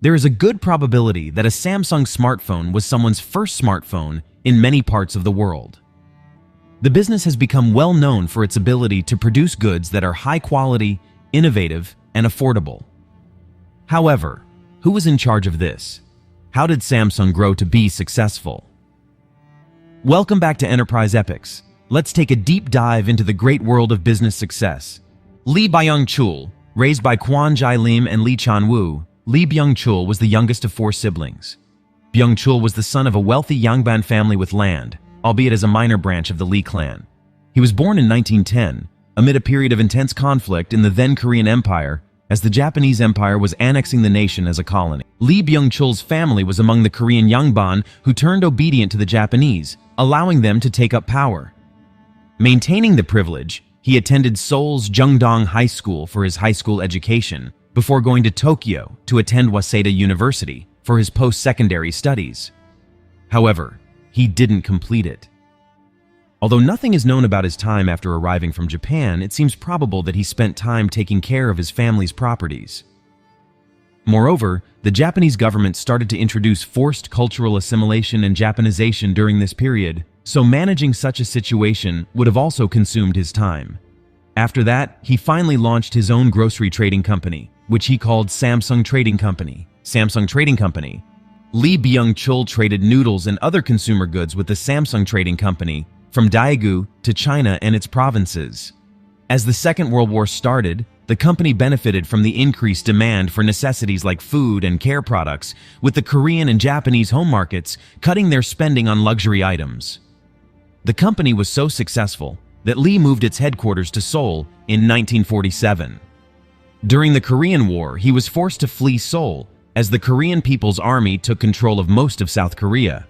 There is a good probability that a Samsung smartphone was someone's first smartphone in many parts of the world. The business has become well known for its ability to produce goods that are high quality, innovative, and affordable. However, who was in charge of this? How did Samsung grow to be successful? Welcome back to Enterprise Epics. Let's take a deep dive into the great world of business success. Lee-byung Chul, raised by Kwon Jae-lim and Lee Chan-woo, Lee-byung Chul was the youngest of 4 siblings. Byung Chul was the son of a wealthy Yangban family with land, albeit as a minor branch of the Lee clan. He was born in 1910, amid a period of intense conflict in the then Korean Empire, as the Japanese Empire was annexing the nation as a colony. Lee-byung Chul's family was among the Korean Yangban who turned obedient to the Japanese, allowing them to take up power. Maintaining the privilege, he attended Seoul's Jungdong High School for his high school education, before going to Tokyo to attend Waseda University for his post-secondary studies. However, he didn't complete it. Although nothing is known about his time after arriving from Japan, it seems probable that he spent time taking care of his family's properties. Moreover, the Japanese government started to introduce forced cultural assimilation and Japanization during this period, so managing such a situation would have also consumed his time. After that, he finally launched his own grocery trading company, which he called Samsung Trading Company. Lee-byung Chul traded noodles and other consumer goods with the Samsung Trading Company, from Daegu to China and its provinces. As the Second World War started, the company benefited from the increased demand for necessities like food and care products, with the Korean and Japanese home markets cutting their spending on luxury items. The company was so successful that Lee moved its headquarters to Seoul in 1947. During the Korean War, he was forced to flee Seoul as the Korean People's Army took control of most of South Korea.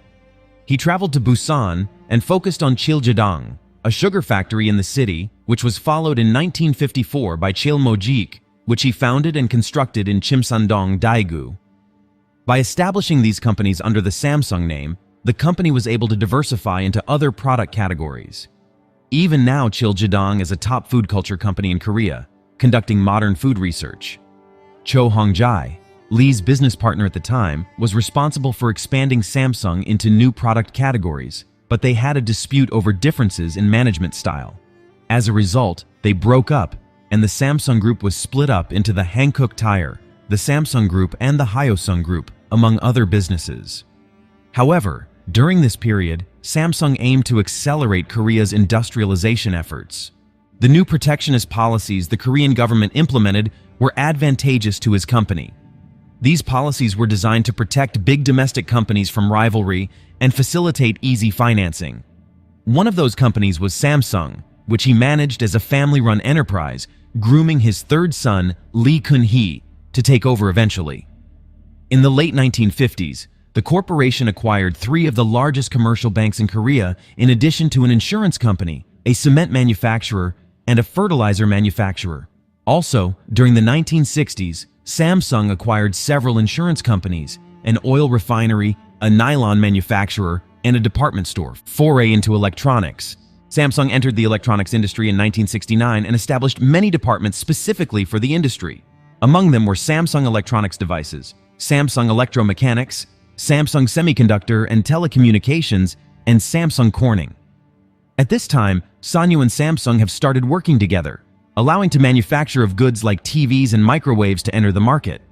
He traveled to Busan and focused on Chiljeong, a sugar factory in the city, which was followed in 1954 by Chilmojik, which he founded and constructed in Chimsandong, Daegu. By establishing these companies under the Samsung name, the company was able to diversify into other product categories. Even now, Chiljeong is a top food culture company in Korea, conducting modern food research. Cho Hong-jae, Lee's business partner at the time, was responsible for expanding Samsung into new product categories, but they had a dispute over differences in management style. As a result, they broke up, and the Samsung Group was split up into the Hankook Tire, the Samsung Group, and the Hyosung Group, among other businesses. However, during this period, Samsung aimed to accelerate Korea's industrialization efforts. The new protectionist policies the Korean government implemented were advantageous to his company. These policies were designed to protect big domestic companies from rivalry and facilitate easy financing. One of those companies was Samsung, which he managed as a family-run enterprise, grooming his third son, Lee Kun-hee, to take over eventually. In the late 1950s, the corporation acquired 3 of the largest commercial banks in Korea, in addition to an insurance company, a cement manufacturer, and a fertilizer manufacturer. Also, during the 1960s, Samsung acquired several insurance companies, an oil refinery, a nylon manufacturer, and a department store. Foray into electronics. Samsung entered the electronics industry in 1969 and established many departments specifically for the industry. Among them were Samsung Electronics Devices, Samsung Electromechanics, Samsung Semiconductor and Telecommunications, and Samsung Corning. At this time, Sanyo and Samsung have started working together, allowing to manufacture of goods like TVs and microwaves to enter the market.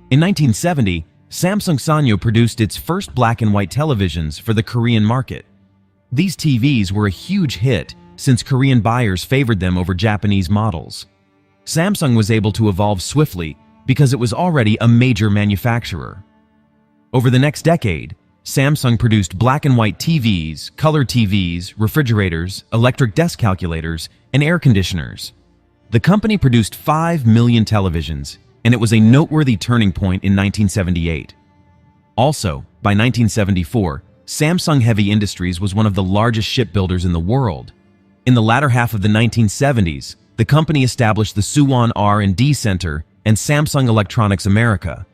In 1970, Samsung Sanyo produced its first black and white televisions for the Korean market. These TVs were a huge hit since Korean buyers favored them over Japanese models. Samsung was able to evolve swiftly because it was already a major manufacturer. Over the next decade, Samsung produced black and white TVs, color TVs, refrigerators, electric desk calculators, and air conditioners. The company produced 5 million televisions, and it was a noteworthy turning point in 1978. Also, by 1974, Samsung Heavy Industries was one of the largest shipbuilders in the world. In the latter half of the 1970s, the company established the Suwon R&D Center and Samsung Electronics America.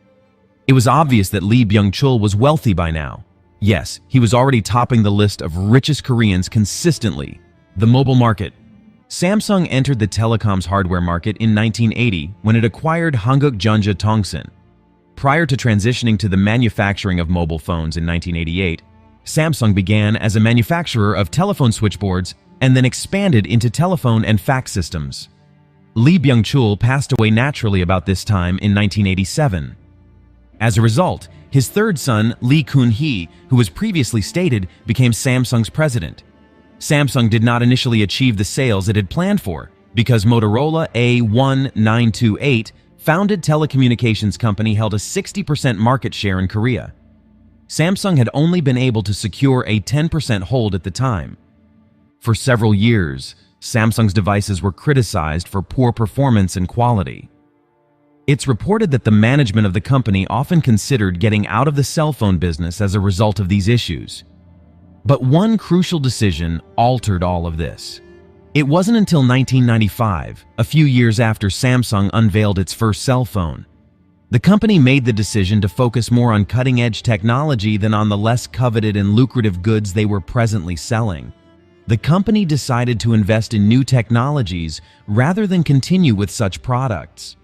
It was obvious that Lee-byung Chul was wealthy by now. Yes, he was already topping the list of richest Koreans consistently. The mobile market. Samsung entered the telecoms hardware market in 1980 when it acquired Hanguk Jeonja Tongsun. Prior to transitioning to the manufacturing of mobile phones in 1988, Samsung began as a manufacturer of telephone switchboards and then expanded into telephone and fax systems. Lee-byung passed away naturally about this time in 1987. As a result, his third son, Lee Kun-hee, who was previously stated, became Samsung's president. Samsung did not initially achieve the sales it had planned for because Motorola A1928, founded telecommunications company, held a 60% market share in Korea. Samsung had only been able to secure a 10% hold at the time. For several years, Samsung's devices were criticized for poor performance and quality. It's reported that the management of the company often considered getting out of the cell phone business as a result of these issues. But one crucial decision altered all of this. It wasn't until 1995, a few years after Samsung unveiled its first cell phone. The company made the decision to focus more on cutting-edge technology than on the less coveted and lucrative goods they were presently selling. The company decided to invest in new technologies rather than continue with such products.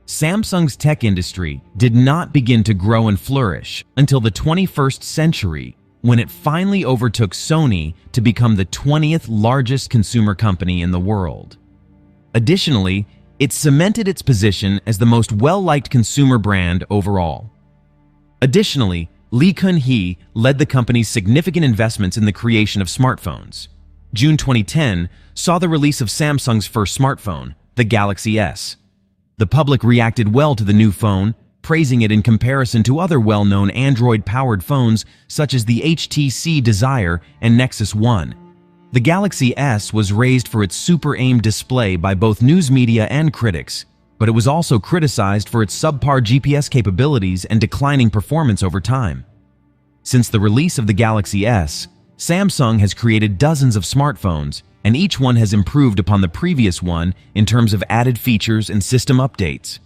Samsung's tech industry did not begin to grow and flourish until the 21st century, when it finally overtook Sony to become the 20th largest consumer company in the world. Additionally, it cemented its position as the most well-liked consumer brand overall. Additionally, Lee Kun-hee led the company's significant investments in the creation of smartphones. June 2010 saw the release of Samsung's first smartphone, the Galaxy S. The public reacted well to the new phone, praising it in comparison to other well-known Android-powered phones such as the HTC Desire and Nexus 1. The Galaxy S was raised for its Super AIM display by both news media and critics, but it was also criticized for its subpar GPS capabilities and declining performance over time. Since the release of the Galaxy S, Samsung has created dozens of smartphones, and each one has improved upon the previous one in terms of added features and system updates.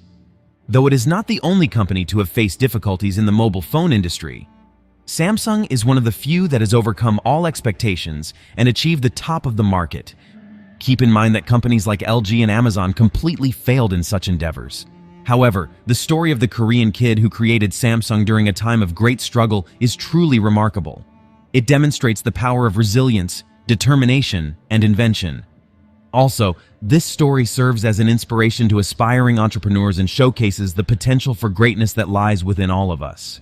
Though it is not the only company to have faced difficulties in the mobile phone industry, Samsung is one of the few that has overcome all expectations and achieved the top of the market. Keep in mind that companies like LG and Amazon completely failed in such endeavors. However, the story of the Korean kid who created Samsung during a time of great struggle is truly remarkable. It demonstrates the power of resilience, determination, and invention. Also, this story serves as an inspiration to aspiring entrepreneurs and showcases the potential for greatness that lies within all of us.